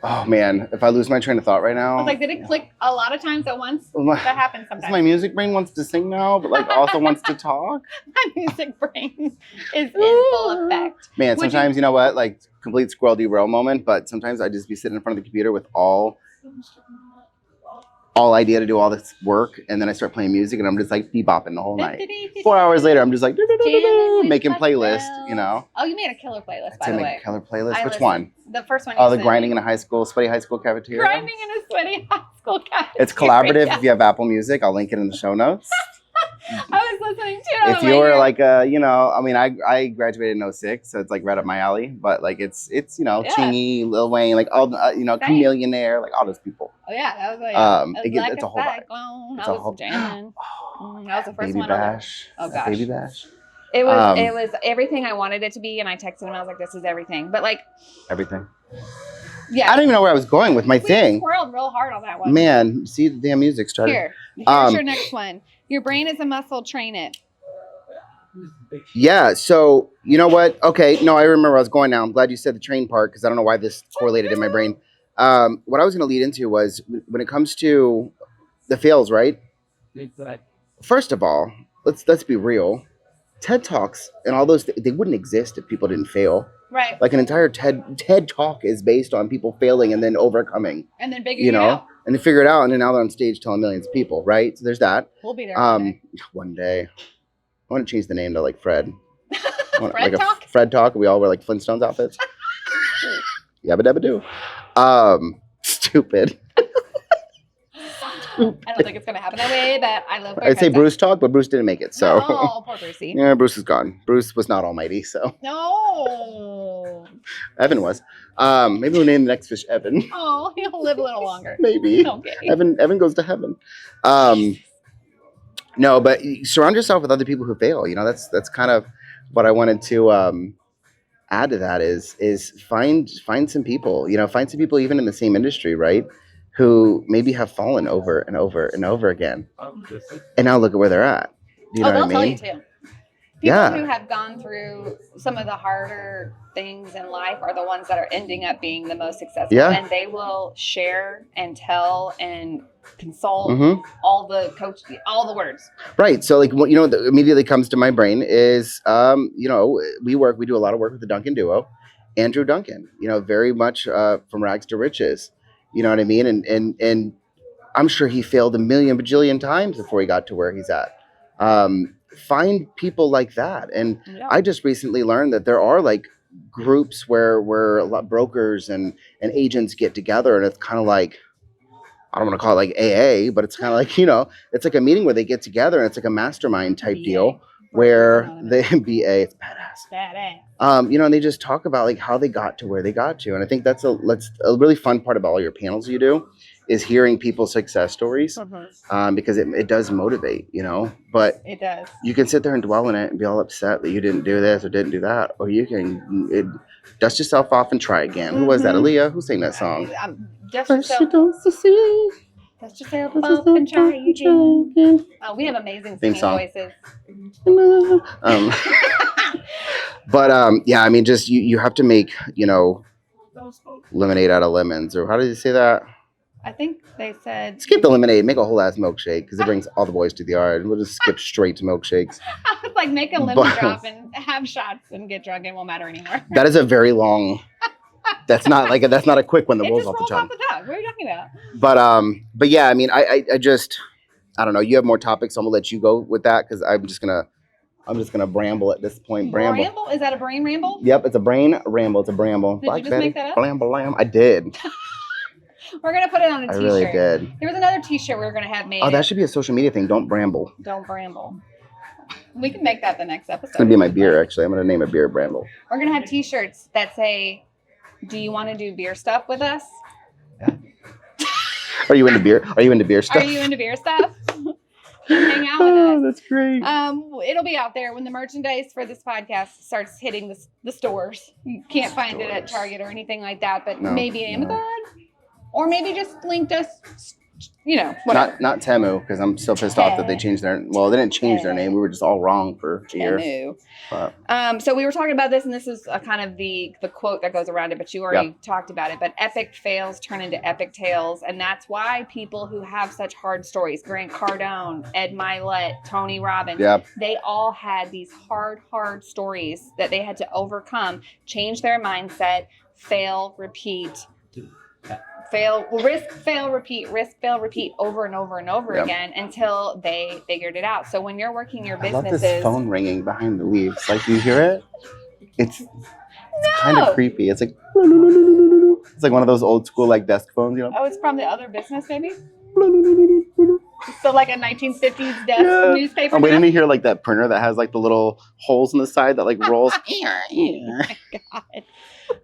Oh man, if I lose my train of thought right now. I was like, did it click a lot of times at once? My- That happens sometimes. my music brain wants to sing now, but like also wants to talk. My music brain is in full effect. Man, Would sometimes you know what, like complete squirrel derail moment. But sometimes I just be sitting in front of the computer with all idea to do all this work, and then I start playing music, and I'm just like bebopping the whole night. 4 hours later, I'm just like making playlists. You know. Oh, you made a killer playlist, by To the make way. a killer playlist. I Which listened. one? The first one. Oh, you the sent grinding me. in a sweaty high school cafeteria. Grinding in a sweaty high school cafeteria. It's collaborative. If you have Apple Music, I'll link it in the show notes. I was listening to it. If you were like you know, I mean, I graduated in 06, so it's like right up my alley. But like it's you know, Yeah. Chingy, Lil Wayne, like all you know, Same. Chameleonaire, like all those people. Oh yeah, that was like It's a whole vibe. It's I a was whole jamming. That was the first Baby one. on there. Bash. Oh, gosh. Baby Bash. It was Um, it was everything I wanted it to be, and I texted him. I was like, "This is everything." But like, Everything. yeah, I don't even know where I was going with my we thing. squirreled real hard on that one. Man, see the damn music started. Here's your next one. Your brain is a muscle. Train it. Yeah, so you know what? Okay, no, I remember where I was going now. I'm glad you said the train part because I don't know why this correlated in my brain. What I was going to lead into was when it comes to the fails, right? First of all, let's be real. TED Talks and all those they wouldn't exist if people didn't fail. Right. Like an entire TED Talk is based on people failing and then overcoming, And then figuring you it know, out. and they figure it out, and then now they're on stage telling millions of people, right? So there's that. We'll be there. one day. One day, I want to change the name to like Fred. Fred like Talk? A Fred Talk. We all wear like Flintstones outfits. Yabba dabba do. Stupid. I don't think it's gonna happen that way, but I love. I'd say Bruce Talk, but Bruce didn't make it. So Oh, poor Brucey. yeah, Bruce is gone. Bruce was not almighty, so No. Evan was. Maybe we'll name the next fish Evan. Oh, he'll live a little longer. Maybe. Okay. Evan goes to heaven. No, but you surround yourself with other people who fail. You know, that's kind of what I wanted to add to that is find some people, you know, find some people even in the same industry, right? Who maybe have fallen over and over and over again. And now look at where they're at. You know they'll what I tell mean? you too. People Yeah. who have gone through some of the harder things in life are the ones that are ending up being the most successful. Yeah. And they will share and tell and consult Mhm. all the words. Right. So like what immediately comes to my brain is we do a lot of work with the Duncan duo. Andrew Duncan, very much from rags to riches. You know what I mean? And I'm sure he failed a million bajillion times before he got to where he's at. Find people like that. And Yeah. I just recently learned that there are like groups where a lot of brokers and agents get together, and it's kind of like, I don't want to call it like AA, but it's kind of like, it's like a meeting where they get together and it's like a mastermind type BA. deal Brokers where they Anonymous. BA, it's badass. Badass. And they just talk about like how they got to where they got to. And I think that's a really fun part about all your panels you do is hearing people's success stories, because it does motivate, but It does. you can sit there and dwell in it and be all upset that you didn't do this or didn't do that, or you can dust yourself off and try again. Who was that? Aaliyah? Who sang that song? Dust yourself up and try again. Oh, we have amazing Theme singing song. voices. But I mean, just you have to make lemonade out of lemons, or how did you say that? I think they said Skip the lemonade, make a whole ass milkshake, because it brings all the boys to the yard. We'll just skip straight to milkshakes. I was like, make a lemon drop and have shots and get drunk. It won't matter anymore. That is a very long. That's not a quick one that It rolls just off the rolls tongue. off the tongue. What are you talking about? But yeah, I mean, I just, I don't know. You have more topics, so I'm gonna let you go with that, because I'm just gonna bramble at this point. Bramble. Is that a brain ramble? Yep, it's a brain ramble. It's a bramble. Did you just make that up? Blam. I did. We're gonna put it on a I t-shirt. really did. There was another t-shirt we were gonna have made. Oh, that should be a social media thing. Don't bramble. Don't bramble. We can make that the next episode. It's gonna be my beer. Actually, I'm gonna name it Beer Bramble. We're gonna have t-shirts that say, "Do you want to do beer stuff with us? Are you into beer? Are you into beer stuff? Are you into beer stuff? Hang out with us." That's great. It'll be out there when the merchandise for this podcast starts hitting the stores. You can't find it at Target or anything like that, but maybe Amazon, or maybe just linked us. Whatever. Not Temu, because I'm still pissed off that they changed their. Well, they didn't change their name. We were just all wrong for years. But. So we were talking about this, and this is a kind of the quote that goes around it, but you already talked about it. But epic fails turn into epic tales, and that's why people who have such hard stories, Grant Cardone, Ed Milet, Tony Robbins, they all had these hard stories that they had to overcome, change their mindset, fail, repeat. Risk, fail, repeat over and over and over again until they figured it out. So when you're working your businesses, I love this phone ringing behind the leaves. Like, you hear it? It's kind of creepy. It's like one of those old school like desk phones, Oh, it's from the other business, maybe. So like a 1950s desk newspaper. I'm waiting to hear like that printer that has like the little holes in the side that like rolls. Oh my God.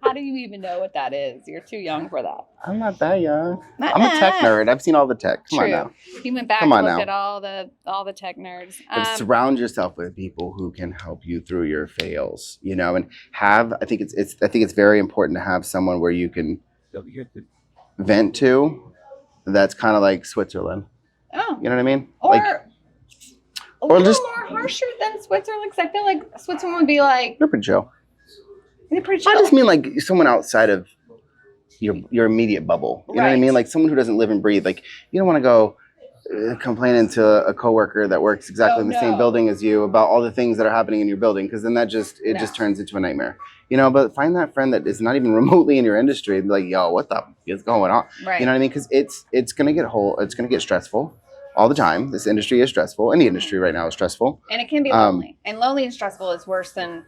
How do you even know what that is? You're too young for that. I'm not that young. I'm a tech nerd. I've seen all the tech. Come on now. You went back and looked at all the tech nerds. But surround yourself with people who can help you through your fails, and I think it's very important to have someone where you can vent to. That's kind of like Switzerland. Oh. You know what I mean? Or just more harsher than Switzerland, because I feel like Switzerland would be like, they're pretty chill. They're pretty chill. I just mean like someone outside of your immediate bubble. You know what I mean? Like someone who doesn't live and breathe. Like, you don't want to go complaining to a coworker that works exactly in the same building as you about all the things that are happening in your building, because then that just turns into a nightmare. But find that friend that is not even remotely in your industry and be like, yo, what the is going on? Right. You know what I mean? Because it's gonna get stressful all the time. This industry is stressful. Any industry right now is stressful. And it can be lonely. And lonely and stressful is worse than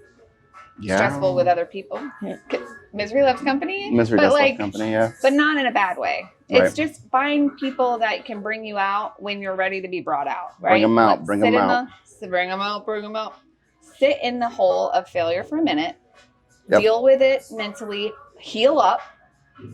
stressful with other people. Misery loves company. Misery does love company, but not in a bad way. It's just find people that can bring you out when you're ready to be brought out. Right? Bring them out. Bring them out. Bring them out. Sit in the hole of failure for a minute. Deal with it mentally. Heal up.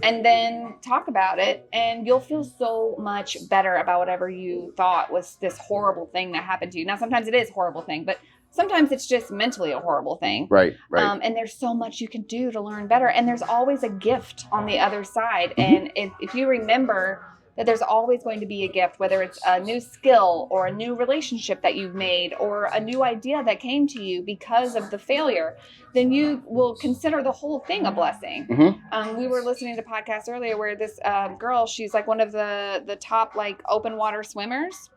And then talk about it, and you'll feel so much better about whatever you thought was this horrible thing that happened to you. Now, sometimes it is a horrible thing, but sometimes it's just mentally a horrible thing. Right. And there's so much you can do to learn better. And there's always a gift on the other side. And if you remember that there's always going to be a gift, whether it's a new skill or a new relationship that you've made or a new idea that came to you because of the failure, then you will consider the whole thing a blessing. Mm-hmm. We were listening to podcasts earlier where this girl, she's like one of the top like open water swimmers.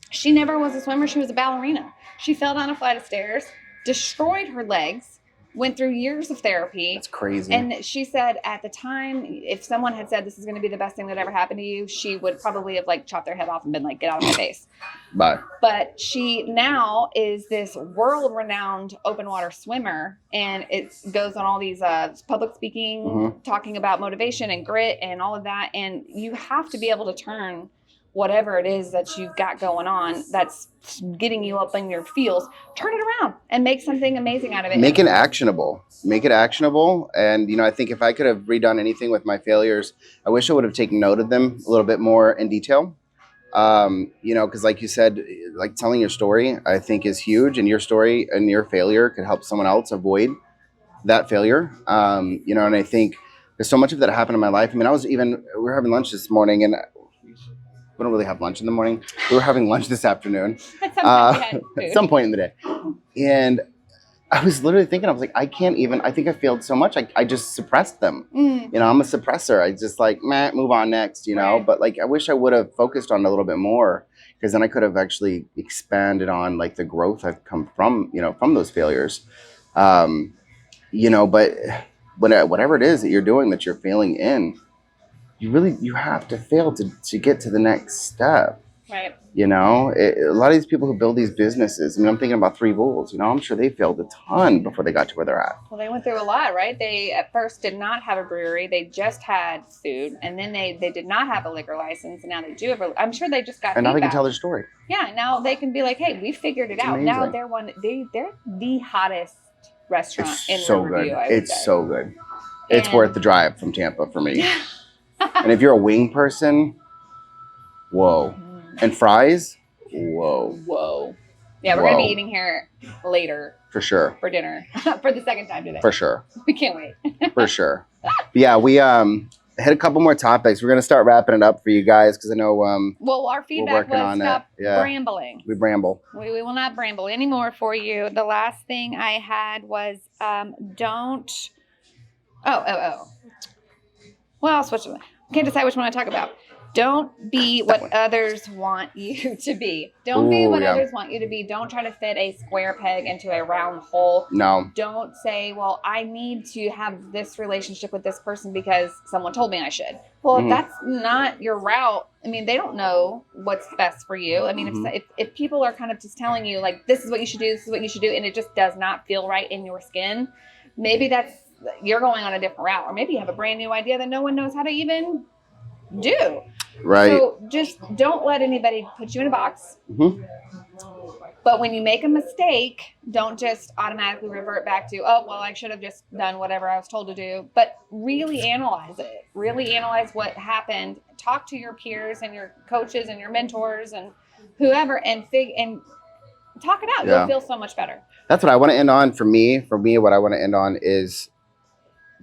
She never was a swimmer. She was a ballerina. She fell down a flight of stairs, destroyed her legs, went through years of therapy. That's crazy. And she said at the time, if someone had said this is going to be the best thing that ever happened to you, she would probably have like chopped their head off and been like, get out of my face. But she now is this world-renowned open water swimmer, and it goes on all these public speaking, talking about motivation and grit and all of that. And you have to be able to turn whatever it is that you've got going on that's getting you up in your feels, turn it around and make something amazing out of it. Make it actionable. Make it actionable. And, you know, I think if I could have redone anything with my failures, I wish I would have taken note of them a little bit more in detail. You know, because like you said, like telling your story, I think is huge. And your story and your failure could help someone else avoid that failure. You know, and I think there's so much of that happened in my life. I mean, we were having lunch this morning, and we don't really have lunch in the morning. We were having lunch this afternoon. At some point in the day. And I was literally thinking, I was like, I think I failed so much. I just suppressed them. You know, I'm a suppressor. I just like, move on next, you know. Right. But like, I wish I would have focused on it a little bit more, because then I could have actually expanded on like the growth I've come from, you know, from those failures. You know, but whatever it is that you're doing that you're failing in, you have to fail to get to the next step. Right. You know, a lot of these people who build these businesses, I mean, I'm thinking about Three Bulls, you know, I'm sure they failed a ton before they got to where they're at. Well, they went through a lot, right? They at first did not have a brewery. They just had food. And then they did not have a liquor license. And now they do have I'm sure they just got And now they can feedback. tell their story. Yeah, now they can be like, hey, we figured it out. amazing. Now they're the hottest restaurant in It's so Riverview, good. I would It's say. so good. It's And- worth the drive from Tampa for me. And if you're a wing person, whoa. And fries, whoa. Whoa. Yeah, we're going to be Whoa. eating here later For sure. for dinner for the second time today. For sure. We can't wait. For sure. But yeah, we hit a couple more topics. We're going to start wrapping it up for you guys, because I know Well, our feedback working was on it. stop Yeah. brambling. we bramble. We will not bramble anymore for you. The last thing I had was don't. Oh. Well, I'll switch them. Can't decide which one to talk about. Don't be what one. others want you to be. Don't be Ooh, what yeah. others want you to be. Don't try to fit a square peg into a round hole. No. Don't say, well, I need to have this relationship with this person because someone told me I should. Well, Mhm. if that's not your route, I mean, they don't know what's best for you. I mean, if people are kind of just telling you, like, this is what you should do, this is what you should do, and it just does not feel right in your skin, maybe you're going on a different route. Or maybe you have a brand new idea that no one knows how to even do. Right. So just don't let anybody put you in a box. Mhm. But when you make a mistake, don't just automatically revert back to, oh, well, I should have just done whatever I was told to do. But really analyze it. Really analyze what happened. Talk to your peers and your coaches and your mentors and whoever and talk it out. Yeah. You'll feel so much better. That's what I want to end on. For me, what I want to end on is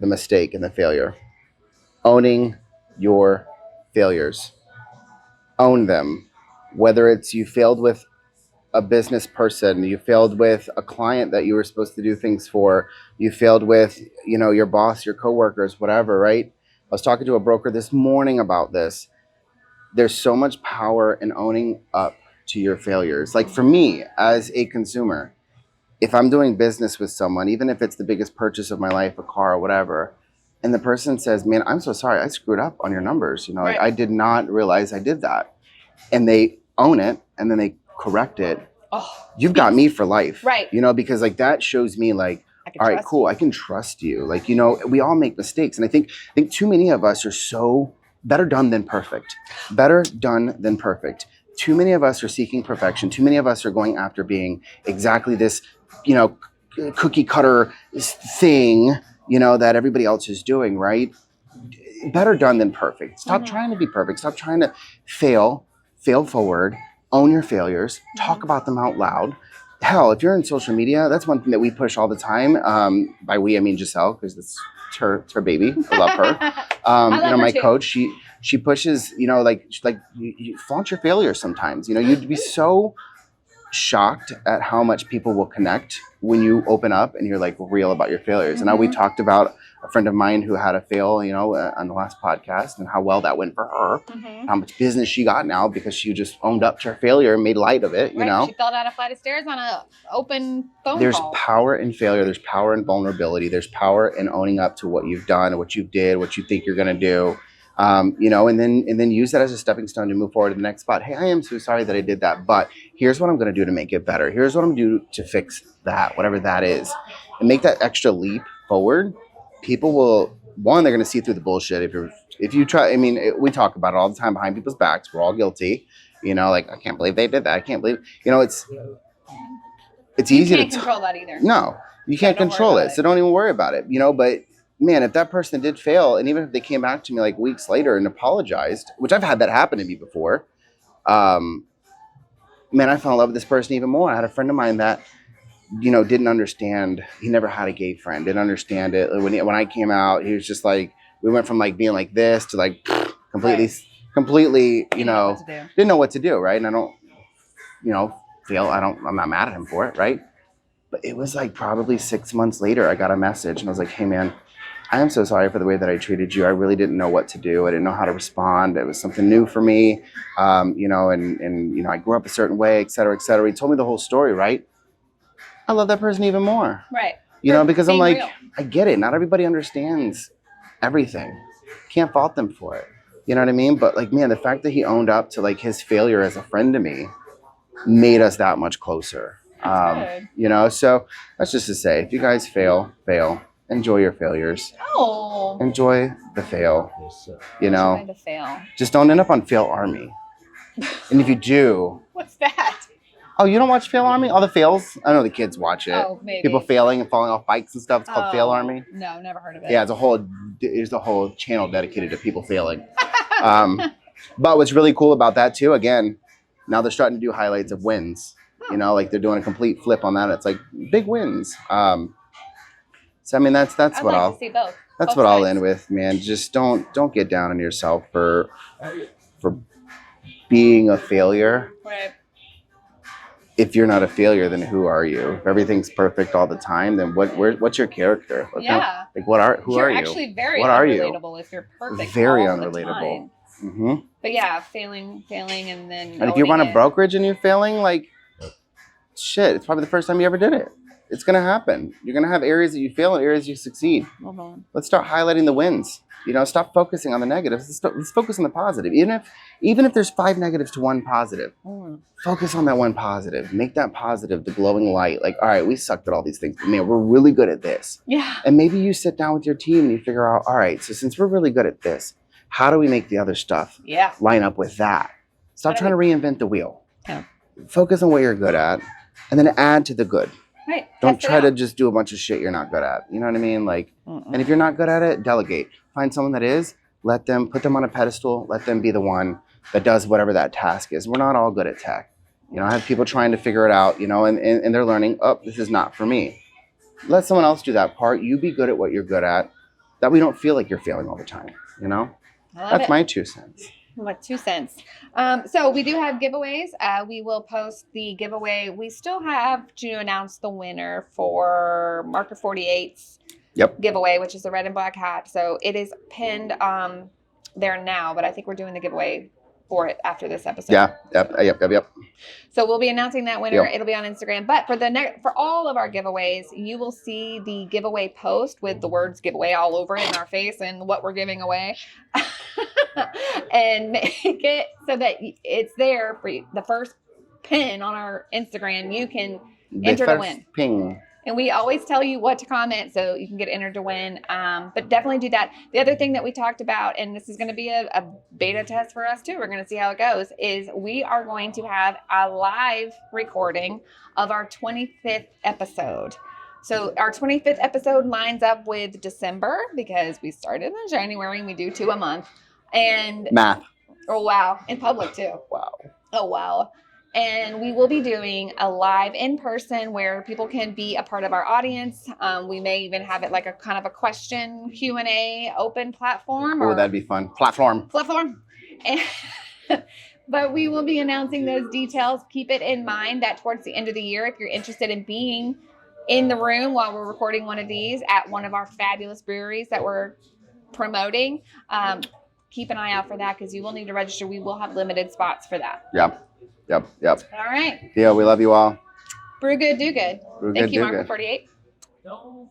the mistake and the failure. Owning your failures. Own them. Whether it's you failed with a business person, you failed with a client that you were supposed to do things for, you failed with, you know, your boss, your coworkers, whatever, right? I was talking to a broker this morning about this. There's so much power in owning up to your failures. Like for me, as a consumer, if I'm doing business with someone, even if it's the biggest purchase of my life, a car or whatever, and the person says, man, I'm so sorry, I screwed up on your numbers. You know, Right. I did not realize I did that. And they own it and then they correct it. Oh, You've got me for life. Right. You know, because like that shows me like, I can all right, trust cool, you. I can trust you. Like, you know, we all make mistakes. And I think too many of us are so better done than perfect. Better done than perfect. Too many of us are seeking perfection. Too many of us are going after being exactly this, you know, cookie cutter thing, you know, that everybody else is doing, right? Better done than perfect. Stop trying to be perfect. Stop trying to fail forward, own your failures, talk about them out loud. Hell, if you're in social media, that's one thing that we push all the time. By we, I mean Giselle, because it's her baby. I love her. love You know, her my too. coach, she pushes, you know, like you flaunt your failures sometimes. You know, you'd be so shocked at how much people will connect when you open up and you're like real about your failures. And now we talked about a friend of mine who had a fail, you know, on the last podcast, and how well that went for her, how much business she got now because she just owned up to her failure and made light of it. You know, She fell down a flight of stairs on a open phone there's call. power in failure. There's power in vulnerability. There's power in owning up to what you've done, what you did, what you think you're going to do. You know, and then use that as a stepping stone to move forward to the next spot. Hey, I am so sorry that I did that, but here's what I'm going to do to make it better. Here's what I'm going to do to fix that, whatever that is, and make that extra leap forward. People will, one, they're going to see through the bullshit. If you try, I mean, we talk about it all the time behind people's backs. We're all guilty. You know, like, I can't believe they did that. I can't believe, you know, it's easy to control that either. No, you can't control it. So don't even worry about it, you know, but man, if that person did fail, and even if they came back to me like weeks later and apologized, which I've had that happen to me before, man, I fell in love with this person even more. I had a friend of mine that, you know, didn't understand. He never had a gay friend, didn't understand it. When I came out, he was just like, we went from like being like this to like completely, you know, didn't know what to do, right? And I don't, you know, I'm not mad at him for it, right? But it was like probably 6 months later, I got a message and I was like, hey man, I am so sorry for the way that I treated you. I really didn't know what to do. I didn't know how to respond. It was something new for me. You know, and you know, I grew up a certain way, et cetera, et cetera. He told me the whole story, right? I love that person even more. Right. You know, because I'm like, real. I get it. Not everybody understands everything. Can't fault them for it. You know what I mean? But like, man, the fact that he owned up to like his failure as a friend to me made us that much closer. Good. You know, so that's just to say, if you guys fail. Enjoy your failures. Oh. Enjoy the fail. You know, Enjoy the fail. just don't end up on Fail Army. And if you do, What's that? oh, you don't watch Fail Army? All the fails? I know the kids watch it. Oh, maybe. People failing and falling off bikes and stuff. It's called Fail Army. No, never heard of it. Yeah, there's a whole channel dedicated to people failing. But what's really cool about that too, again, now they're starting to do highlights of wins. You know, like they're doing a complete flip on that. It's like big wins. So I mean, that's I'd what like to see both. that's Both what I'll sides. end with, man. Just don't get down on yourself for being a failure. Right. If you're not a failure, then who are you? If everything's perfect all the time, then what's your character? Yeah. Who You're are you? actually very What are you? unrelatable if you're perfect. Very all the unrelatable. time. Mm-hmm. But yeah, failing, and then. And if you run owning a it. brokerage and you're failing, like, shit, it's probably the first time you ever did it. It's gonna happen. You're gonna have areas that you fail and areas you succeed. Mhm. Let's start highlighting the wins. You know, stop focusing on the negatives. Let's focus on the positive. Even if there's 5 negatives to 1 positive, focus on that 1 positive. Make that positive the glowing light. Like, all right, we sucked at all these things, but man, we're really good at this. Yeah. And maybe you sit down with your team and you figure out, all right, so since we're really good at this, how do we make the other stuff Yeah. line up with that? Stop How do trying to reinvent the wheel. Yeah. Focus on what you're good at, and then add to the good. Right. Don't Test it try to out. just do a bunch of shit you're not good at. You know what I mean? Like, Mm-mm. and if you're not good at it, delegate. Find someone that is. Put them on a pedestal. Let them be the one that does whatever that task is. We're not all good at tech. You know, I have people trying to figure it out, you know, and they're learning, oh, this is not for me. Let someone else do that part. You be good at what you're good at. That we don't feel like you're failing all the time, you know? I love That's it. my 2 cents. Like 2 cents. So we do have giveaways. We will post the giveaway. We still have to announce the winner for Marker 48's Yep. giveaway, which is the red and black hat. So it is pinned there now, but I think we're doing the giveaway for it after this episode. Yeah. Yep. So we'll be announcing that winner. Yep. It'll be on Instagram. But for all of our giveaways, you will see the giveaway post with the words giveaway all over it in our face and what we're giving away. And make it so that it's there for you. The first pin on our Instagram, you can enter to win. Ping. And we always tell you what to comment so you can get entered to win. But definitely do that. The other thing that we talked about, and this is going to be a beta test for us too, we're going to see how it goes, is we are going to have a live recording of our 25th episode. So our 25th episode lines up with December because we started in January and we do 2 a month. And Math. oh wow, in public too. Wow. Oh wow. And we will be doing a live in person where people can be a part of our audience. We may even have it like a kind of a question Q&A open platform. Oh, that'd be fun. Platform. And, but we will be announcing those details. Keep it in mind that towards the end of the year, if you're interested in being in the room while we're recording one of these at one of our fabulous breweries that we're promoting, keep an eye out for that because you will need to register. We will have limited spots for that. Yep. All right. Yeah, we love you all. Brew good, do good. Brew Thank good, you, do Marco good. 48. No.